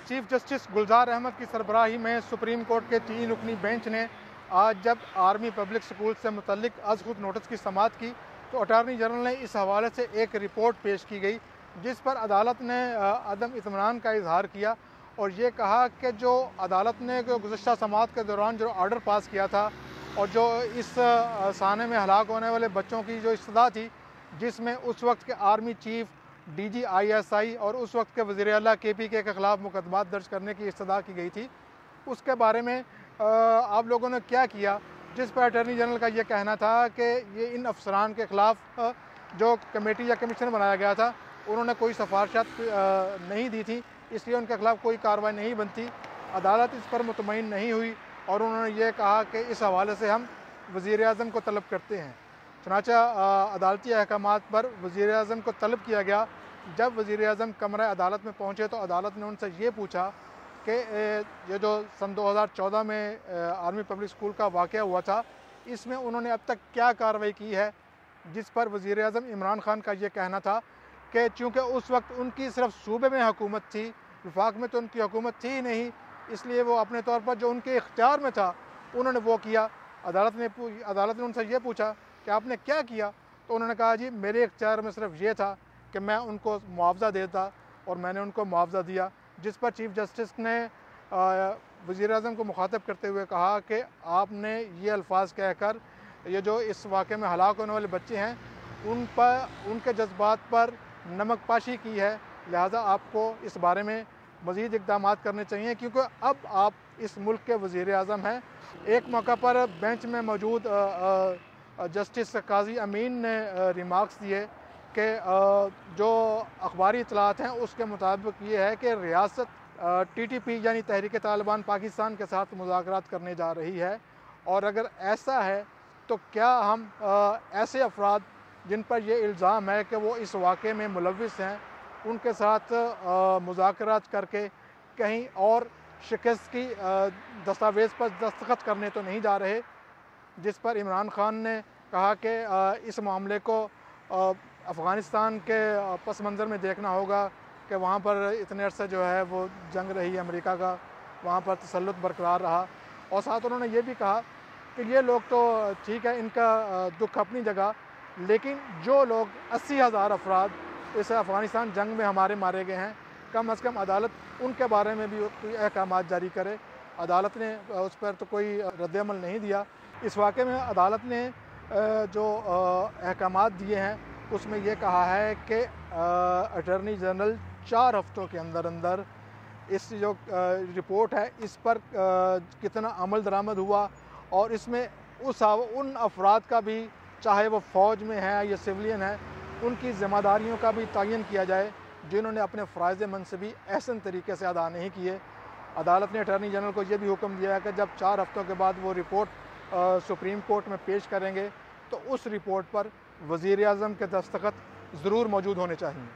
Chief justice गुलजार अहमद की सरबराही में supreme court के 3 रुकनी बेंच ने आज जब आर्मी पब्लिक स्कूल से मुतल्लिक अज खुद नोटिस की समाअत की तो अटारनी जनरल ने इस हवाले से एक रिपोर्ट पेश की गई जिस पर अदालत ने अदम इत्मीनान का इजहार किया और ये कहा कि जो अदालत ने गुज़श्ता समाअत के दौरान जो ऑर्डर पास किया था और जो इस साने में हलाक होने वाले बच्चों की जो इस्तदा थी, जिसमें उस वक्त के आर्मी चीफ DGISI और उस वक्त के वज़ीर आला KPK के ख़िलाफ़ मुकदमात दर्ज करने की इस्तदा की गई थी, उसके बारे में आप लोगों ने क्या किया, जिस पर अटॉर्नी जनरल का ये कहना था कि ये इन अफसरान के ख़िलाफ़ जो कमेटी या कमीशन बनाया गया था उन्होंने कोई सिफारिशात नहीं दी थी, इसलिए उनके ख़िलाफ़ कोई कार्रवाई नहीं बनती। अदालत इस पर मुतमईन नहीं हुई और उन्होंने ये कहा कि इस हवाले से हम वज़ीर आज़म को तलब करते हैं। चुनांचे अदालती अहकामात पर वज़ीर आज़म को तलब किया गया। जब वज़ीर आज़म कमरा अदालत में पहुँचे तो अदालत ने उनसे ये पूछा कि ये जो सन 2014 में आर्मी पब्लिक स्कूल का वाक़या हुआ था, इसमें उन्होंने अब तक क्या कार्रवाई की है, जिस पर वज़ीर आज़म इमरान खान का ये कहना था कि चूँकि उस वक्त उनकी सिर्फ सूबे में हुकूमत थी, वफाक में तो उनकी हुकूमत थी ही नहीं, इसलिए वो अपने तौर पर जो उनके इख्तियार में था उन्होंने वो किया। अदालत ने उनसे ये पूछा कि आपने क्या किया, तो उन्होंने कहा जी मेरे इख्तियार में सिर्फ ये था कि मैं उनको मुआवजा देता और मैंने उनको मुआवजा दिया। जिस पर चीफ जस्टिस ने वज़ीर आज़म को मुखातब करते हुए कहा कि आपने ये अल्फाज कहकर ये जो इस वाक़े में हलाक होने वाले बच्चे हैं उन पर उनके जज्बात पर नमक पाशी की है, लिहाजा आपको इस बारे में मज़ीद इक़दाम करने चाहिए क्योंकि अब आप इस मुल्क के वज़ीर आज़म हैं। एक मौका पर बेंच में मौजूद जस्टिस काजी अमीन ने रिमार्क्स दिए कि जो अखबारी इतलात हैं उसके मुताबिक ये है कि रियासत TTP यानी तहरीक तालिबान पाकिस्तान के साथ मुज़ाकरात करने जा रही है और अगर ऐसा है तो क्या हम ऐसे अफराद जिन पर यह इल्ज़ाम है कि वो इस वाक़े में मुलव्विस हैं उनके साथ मुज़ाकरात करके कहीं और शिकस्त की दस्तावेज़ पर दस्तखत करने तो नहीं जा रहे। जिस पर इमरान खान ने कहा कि इस मामले को अफ़गानिस्तान के पस मंज़र में देखना होगा कि वहाँ पर इतने अरसे जो है वो जंग रही, अमेरिका का वहाँ पर तसल्लुत बरकरार रहा। और साथ उन्होंने ये भी कहा कि ये लोग तो ठीक है, इनका दुख अपनी जगह, लेकिन जो लोग 80,000 अफराद इस अफ़गानिस्तान जंग में हमारे मारे गए हैं, कम अज़ कम अदालत उनके बारे में भी कोई अहकामात जारी करे। अदालत ने उस पर तो कोई रद्द-ए-अमल नहीं दिया। इस वाक़े में अदालत ने जो अहकामात दिए हैं उसमें यह कहा है कि अटॉर्नी जनरल 4 हफ़्तों के अंदर अंदर इस जो रिपोर्ट है इस पर कितना अमल दरामद हुआ और इसमें उन अफराद का भी, चाहे वो फ़ौज में है या सिविलियन है, उनकी ज़िम्मेदारियों का भी तयन किया जाए जिन्होंने अपने फ़राइज़ मनसबी एहसन तरीके से अदा नहीं किए। अदालत ने अटॉर्नी जनरल को ये भी हुक्म दिया है कि जब 4 हफ़्तों के बाद वो रिपोर्ट सुप्रीम कोर्ट में पेश करेंगे तो उस रिपोर्ट पर वज़ीर आज़म के दस्तखत ज़रूर मौजूद होने चाहिए।